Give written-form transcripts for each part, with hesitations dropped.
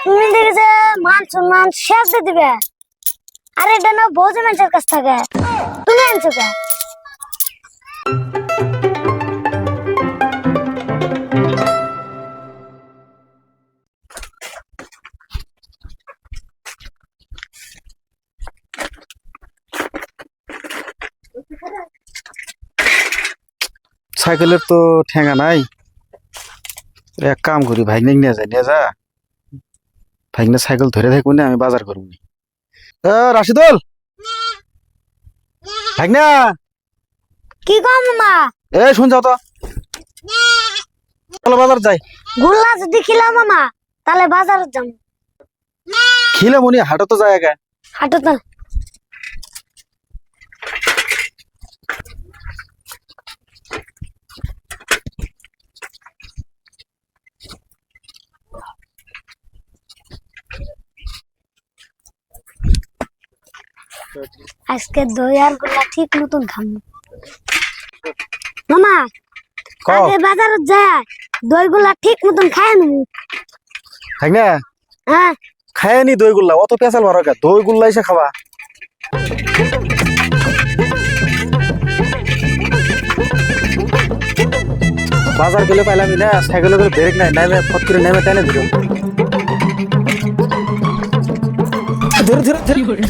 তুমি দেখে মান সম্মান শেষ দিয়ে দিবে। আরে এটা না বোঝে মানুষের কাছ থেকে, তুমি আনছো কে? সাইকেলের তো ঠেঙা নাই, এক কাম করি ভাইগনে নিয়ে যা ভাইগনে সাইকেল ধরে থাকবো না, আমি বাজার করবো। রাশিদুল ভাইগনা, কি কম মামা? শুন যাও তো, চলো বাজার যাই। গুল্লা যদি খিলাও মামা তাহলে বাজারে যাবো। খিলে মনি হাটো তো যায় একা। হাঁটো তো। আজকে দই আর গুলা ঠিক মতন খাবো মামা। আগে বাজারে যায় দই গুলা ঠিক মতন খায় নেবো। ভাইগনা হ্যাঁ খায় নি দই গুল্লা, অত পেঁচাল ভরা কে? দই গুল্লা এসে খাবা। বাজার গেলে পাইলাম না, সাইকেলে করে ব্রেক নাই, নামে ফট করে নেমে টানে দিল। ধরে ধরে ধরে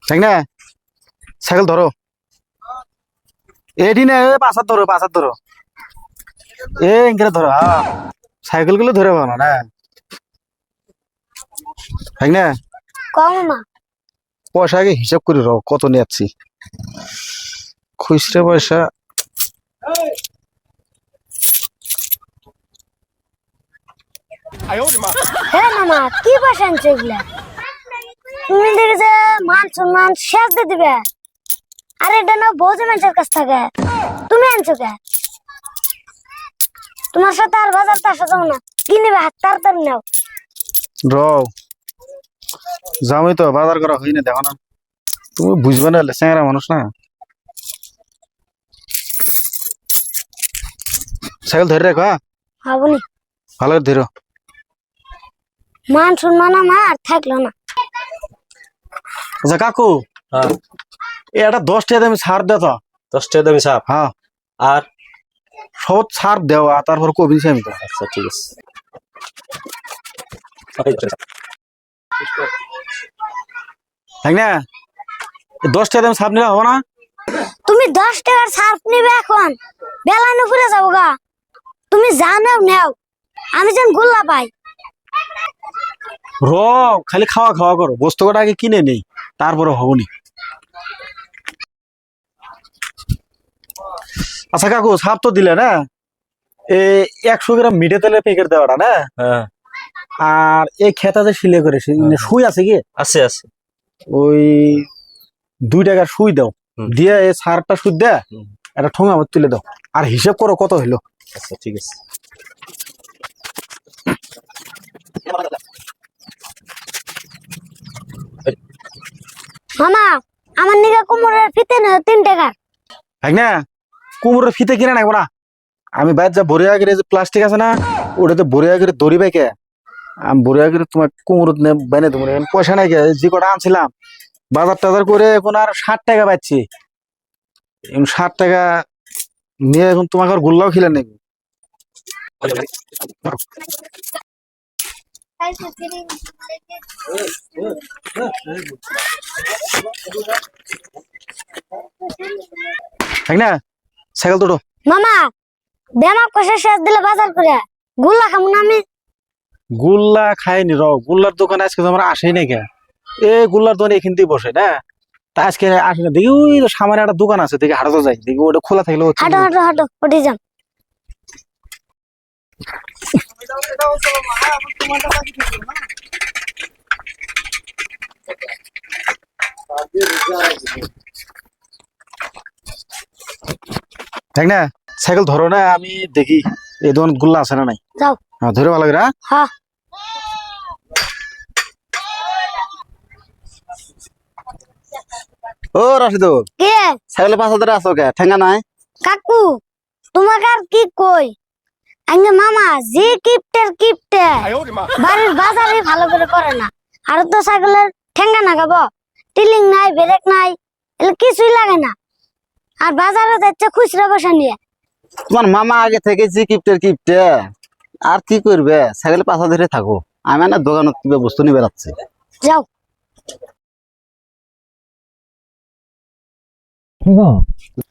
ভাইগনা সাইকেল ধরো, এটি না পাশার ধরো, পাশার ধরো, এঙ্কে ধরো। হ্যাঁ সাইকেল গুলো ধরে পাবো না ভাইগনা। কম মামা। পয়সা আগে হিসাব করে রাখো কত নিচ্ছি, খুচরা পয়সা। হ্যাঁ মামা কি পয়সা আনছো এগুলা? তুমি দেখে মান সম্মান শেষ দিয়ে দিবে। আরে এটা না বোঝে মানুষের কাছ থেকে, তুমি আনছো কে? তোমার সাথে আর বাজার তো আসা যাবো না, কি নেবে হাত তাড়াতাড়ি নাও। যাবই তো, বাজার করা হয়নি, দেখো না তুমি বুঝবে না, চেংরা মানুষ না। সাইকেল ধরে রাখো, হবনি। ভালো করে ধরো। মান সম্মান আমার থাকলো না। আচ্ছা কাকু, হ্যাঁ এটা 10 টাকা দামি ছাড় দে তো। 10 টাকা দামি সাপ। হ্যাঁ আর সব ছাড় দেওয়া, তারপর কবি আমি তো। আচ্ছা ঠিক আছে। ভাইগনা 10 টাকা দামি ছাপ নিলে হবে না? তুমি 10 টাকার সার্ফ নিবে এখন, বেলা নুপুরে যাবো গা। তুমি জানাও নেও, আমি যেন গোল্লা পাই। খালি খাওয়া খাওয়া করো, বস্তু কটা আগে কিনে নেই, তারপরে হবনি। আচ্ছা কাকু, ছাপ তো দিলে না, 100 গ্রাম মিঠে তেলের প্যাকেট দেওয়াটা না, হ্যাঁ আর এই খেতা যে সিলে করে সুই আছে কি? আছে আছে। ওই 2 টাকার সুই দাও, দিয়ে এই সারটা সুই দেয় একটা ঠোঙা আমার তুলে দাও, আর হিসাব করো কত হইলো। আচ্ছা ঠিক আছে। মামা আমার নিগা কোমরের ফিতে না 3 টাকা। ভাইগনা কুমড়োর ফিতে কিনে নাই না, আমি বাইর যা ভরে আগের যে প্লাস্টিক আছে না, ওটাতে ভরে আগের দড়ি বাইকে আমি ভরে আগের তোমার কুমড়ো বানিয়ে দেবো। পয়সা নাই কে, যে কটা আনছিলাম বাজার টাজার করে এখন আর 60 টাকা পাচ্ছি। 60 টাকা নিয়ে এখন তোমাকে আর গোল্লাও খিলে নেই। ভাইগনা সাইকেল তোটো। মামা বেমা কষে শেষ দিলে বাজার করে গোল্লা খাবো না আমি। গোল্লা খাইনি গোল্লার দোকানে আজকে তো আমরা আসেই নাই কে, গোল্লার দোকানে এখান থেকে বসে না, তা আজকে আসি না। দেখি ওই সামনে একটা দোকান আছে, দেখি হাঁটো যাই, দেখি ওটা খোলা থাকলে হাঁটো হাঁটো হাঁটো উঠে যান। তাই না, সাইকেল ধরো না, আমি দেখি এই দোকান গুল্লা আছে না নাই। যাও ধরে ভালো করে। হ্যাঁ ও রাশিদুল, কে সাইকেলের পাশে ধরে আসো কে? ঠেঙ্গা নাই? কাকু তোমাকে আর কি কই আঙ্গে মামা যে কিপটে বাড়ির বাজারে ভালো করে করে না আর তো ছাগলের ঠেঙ্গা নাগাবো টিলিং নাই ব্রেক নাই এগুলো কিছুই লাগে না আর বাজারে যাচ্ছে খুচরা পয়সা নিয়ে। তোমার মামা আগে থেকে যে কিপটে আর কি করবে, ছাগলের পাশা ধরে থাকো। আমি না দোকানত কিবা বস্তু নিয়ে বেড়াচ্ছি। যাও।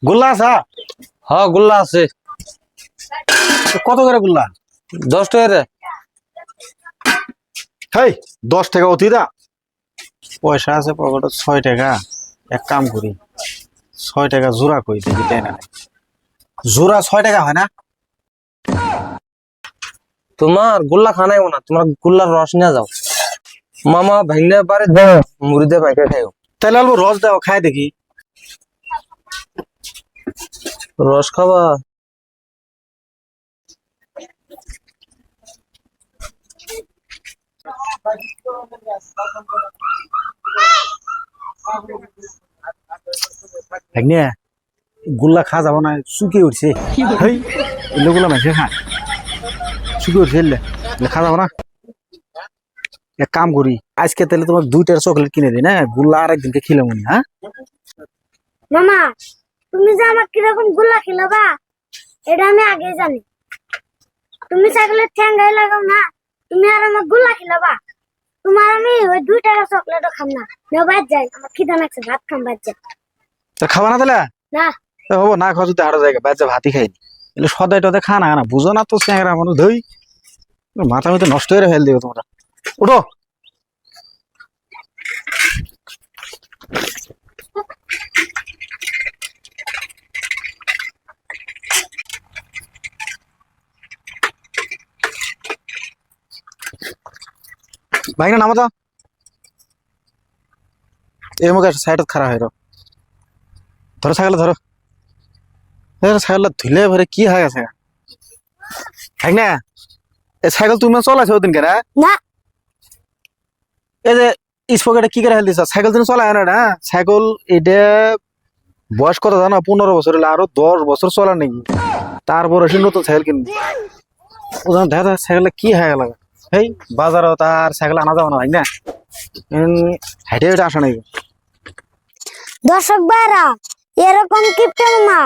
গোল্লা আসা হ্যাঁ গুল্লা আছে। কত করে গোল্লা? 10 টাকা রে। হেই 10 টাকা অতি দা, পয়সা আছে পকেটে 6 টাকা। এক কাম করি 6 টাকা জোড়া কই দেখি, তাই না? জোড়া 6 টাকা হয় না? তোমার গুল্লা খানাই না, তোমার গুল্লার রস নিয়ে যাও। মামা ভাইনে পারে মুড়ি দিয়ে পাইকে খাইও। তাহলে অল্প রস দাও, খাই দেখি। রস খাবা? ভাগ্নে গোল্লা খা যাব না, শুকিয়ে উঠছে। হেই এগুলো গোল্লা মাইছে খা, শুকিয়ে উঠছে এলে খা যাব না। এক কাম করি আজকে তাহলে তোমার 2টার চকলেট কিনে দিই না, গোল্লা আর একদিনকে খেলাম না। হ্যাঁ মামা তুমি যে আমার কিরকম গুল্লা খিলাবা এটা আমি আগে জানি। তুমি ছাগলের ঠ্যাঙ্গাই লাগাও না, তুমি আর আমার গুল্লা খিলাবা। তোমার আমি ওই 2 টাকা চকলেটও খাম না, বাদ যাই আমার খিদা লাগছে, ভাত খাম বাদ যাই। তা খাবা না তাহলে? না হবো না, খাওয়া যদি আরো জায়গা বাইরে যা ভাতই খাইনি। এলে সদাই টদাই খা না, না বুঝো না তো চ্যাংরা মানুষ। ধই মাথা মতো নষ্ট করে ফেল দিও তোমরা। উঠো। ভাই না নামো তো, এর মুখে সাইডত খারাপ হয়। ধরো ছাগল ধরো, ছাগল ধুলে ভরে কি হয়ে গেছে। ঠিক না এই সাইকেল তুমি চলাছো ওদিন কেনা? না এই যে স্পকেটে কি করে হেল দিছ? সাইকেল তুমি চলায় না না? সাইকেল এটা বয়স কত জানো? 15 বছর হলে, আরো 10 বছর চলা নেই। তারপর এসে নতুন সাইকেল কিনবি। ওজন দেখা যায় সাইকেলটা কি হয়ে গেল। এই বাজারও তার সাইকেল আনা যাবে না ভাই না, হেঁটে হেঁটে আসা নাই। দর্শক ভাইরা এরকম কিপটে মামা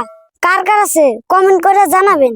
কার কার আছে কমেন্ট করে জানাবেন।